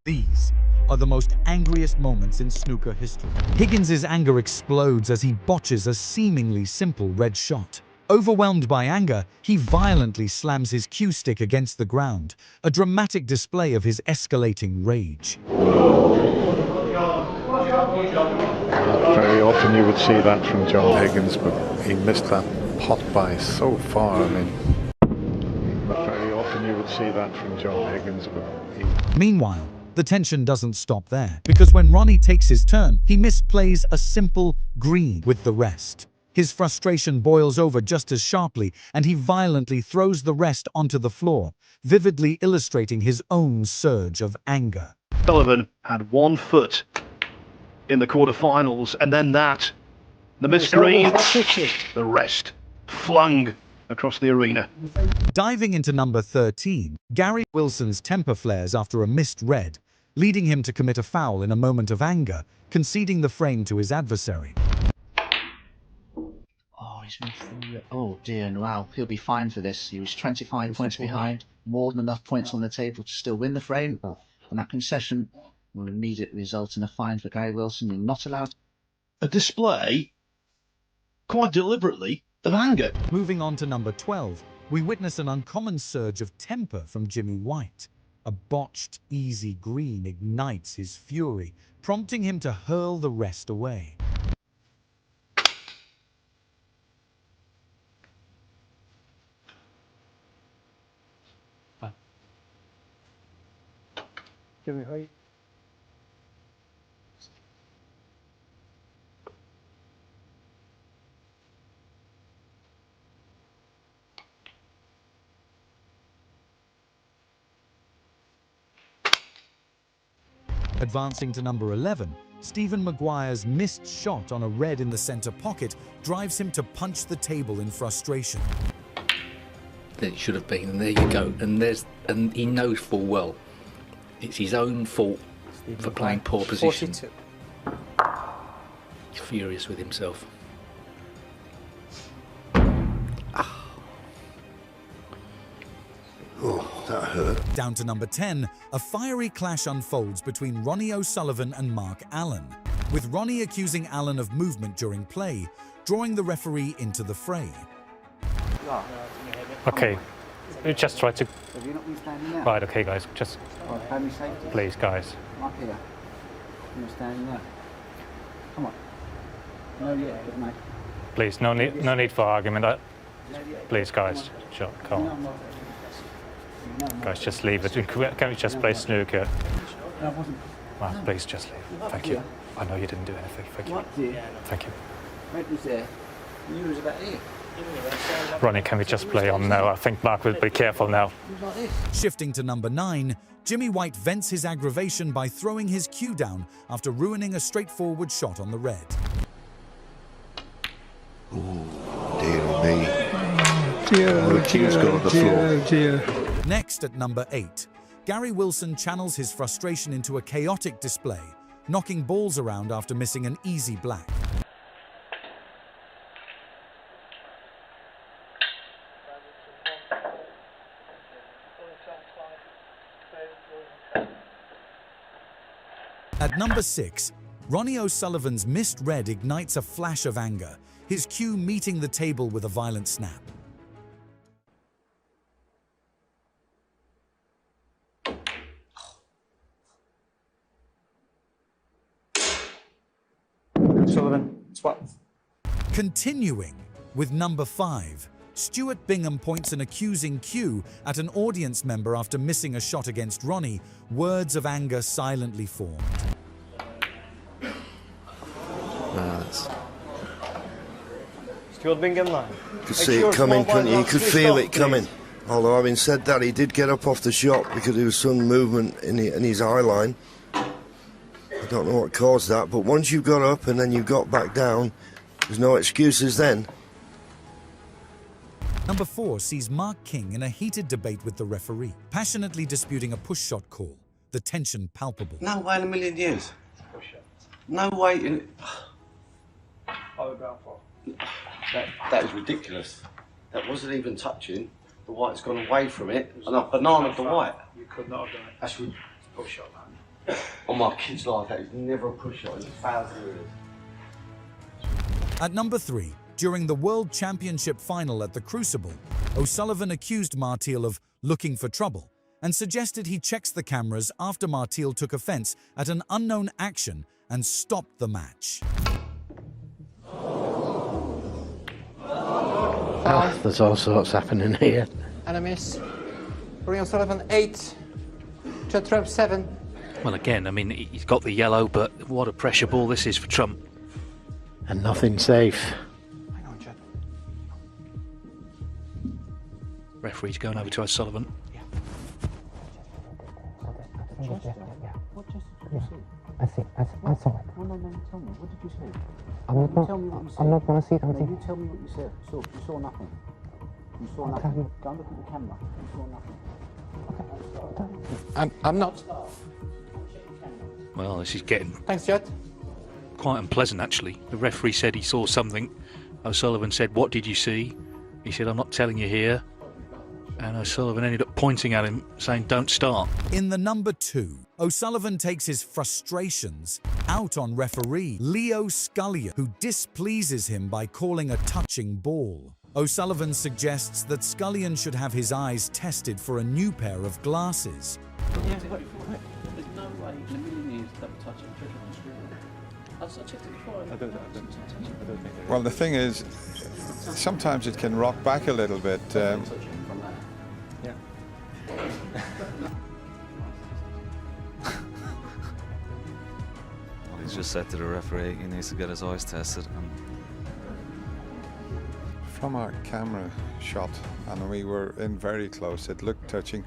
These are the most angriest moments in snooker history. Higgins' anger explodes as he botches a seemingly simple red shot. Overwhelmed by anger, he violently slams his cue stick against the ground, a dramatic display of his escalating rage. Very often you would see that from John Higgins, but he missed that pot by so far. Very often you would see that from John Higgins, but Meanwhile, the tension doesn't stop there, because when Ronnie takes his turn, he misplays a simple green with the rest. His frustration boils over just as sharply, and he violently throws the rest onto the floor, vividly illustrating his own surge of anger. Sullivan had 1 foot in the quarterfinals, and then the missed green, the rest flung across the arena. Diving into number 13, Gary Wilson's temper flares after a missed red, leading him to commit a foul in a moment of anger, conceding the frame to his adversary. Oh, he's been through it. Oh dear, wow, he'll be fine for this. He was 25 points behind, more than enough points on the table to still win the frame, and that concession will immediately result in a fine for Gary Wilson. You're not allowed A display, quite deliberately, of anger. Moving on to number 12, we witness an uncommon surge of temper from Jimmy White. A botched, easy green ignites his fury, prompting him to hurl the rest away. Jimmy White. Advancing to number 11, Stephen Maguire's missed shot on a red in the center pocket drives him to punch the table in frustration. That it should have been, and there you go. And he knows full well it's his own fault for playing poor position. 42. He's furious with himself. Oh, that hurt. Down to number 10, a fiery clash unfolds between Ronnie O'Sullivan and Mark Allen, with Ronnie accusing Allen of movement during play, drawing the referee into the fray. Okay, we just try to... Have you not been standing there? Right, okay guys, just... Family safety. Please, guys. Up here. You're standing there. Come on. No, yeah, good mate. Please, no need for argument. Please, guys, sure, come on. Guys, just leave it. Can we just play snooker? No, I wasn't. Well, please, just leave. Thank you. I know you didn't do anything. Thank you. What did? Thank you. Red was there. You was about here. Ronnie, can we just play on now? I think Mark will be careful now. Like this. Shifting to number 9, Jimmy White vents his aggravation by throwing his cue down after ruining a straightforward shot on the red. Ooh, dear me. Dear, cue's gone on the floor. dear. Next, at number 8, Gary Wilson channels his frustration into a chaotic display, knocking balls around after missing an easy black. At number 6, Ronnie O'Sullivan's missed red ignites a flash of anger, his cue meeting the table with a violent snap. Sullivan, swap. Continuing with number 5, Stuart Bingham points an accusing cue at an audience member after missing a shot against Ronnie. Words of anger silently formed. Stuart Bingham line. You could see it coming, couldn't you? You could feel it coming. Although, having said that, he did get up off the shot because there was some movement in his eye line. I don't know what caused that, but once you got up and then you got back down, there's no excuses then. Number 4 sees Mark King in a heated debate with the referee, passionately disputing a push shot call, the tension palpable. No way in a million years. No way in... That is ridiculous. That wasn't even touching. The white's gone away from it, and I've bananaed the white. You could not have done it. That's push shot, man. On my kid's life, that is never a push shot. It's failed through it. At number 3, during the World Championship final at the Crucible, O'Sullivan accused Martial of looking for trouble and suggested he checks the cameras after Martial took offense at an unknown action and stopped the match. There's all sorts happening here. And a miss. Ronnie O'Sullivan 8, Judd Trump 7. Well, again, I mean, he's got the yellow, but what a pressure ball this is for Trump. And nothing safe. Hang on, Judd. Referee's going over to O'Sullivan. I saw it. No, tell me. What did you see? I'm not going to see it. You tell me what you said. You saw nothing. You saw nothing. Go and look at the camera. You saw nothing. I'm not. Well, this is getting Thanks, Judd. quite unpleasant, actually. The referee said he saw something. O'Sullivan said, "What did you see?" He said, "I'm not telling you here." And O'Sullivan ended up pointing at him, saying, "Don't start." In the number 2, O'Sullivan takes his frustrations out on referee Leo Scalia, who displeases him by calling a touching ball. O'Sullivan suggests that Scullion should have his eyes tested for a new pair of glasses. There's no way in a million years that would touch a trick on the screen. I checked it before. I don't think. Well, the thing is, sometimes it can rock back a little bit. He's just said to the referee he needs to get his eyes tested. And From our camera shot, and we were in very close, it looked touching.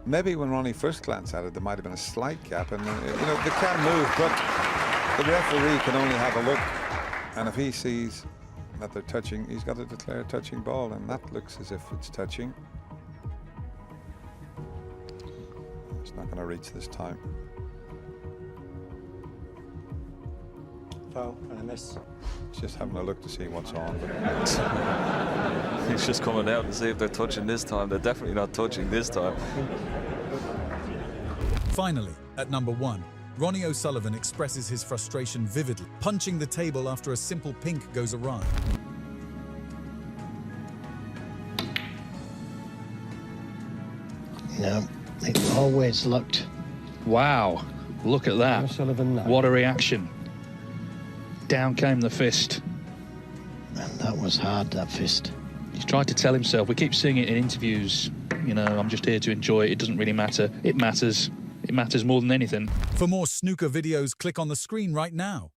Maybe when Ronnie first glanced at it, there might have been a slight gap, and you know, they can move, but the referee can only have a look, and if he sees that they're touching, he's got to declare a touching ball, and that looks as if it's touching. It's not going to reach this time. Foul and a miss. He's just having a look to see what's on. he's just coming out to see if they're touching this time. They're definitely not touching this time. Finally, at number 1, Ronnie O'Sullivan expresses his frustration vividly, punching the table after a simple pink goes awry. No, it always looked. Wow, look at that. O'Sullivan, no. What a reaction. Down came the fist. And that was hard, that fist. He's tried to tell himself, we keep seeing it in interviews, you know, I'm just here to enjoy it, it doesn't really matter. It matters. It matters more than anything. For more snooker videos, click on the screen right now.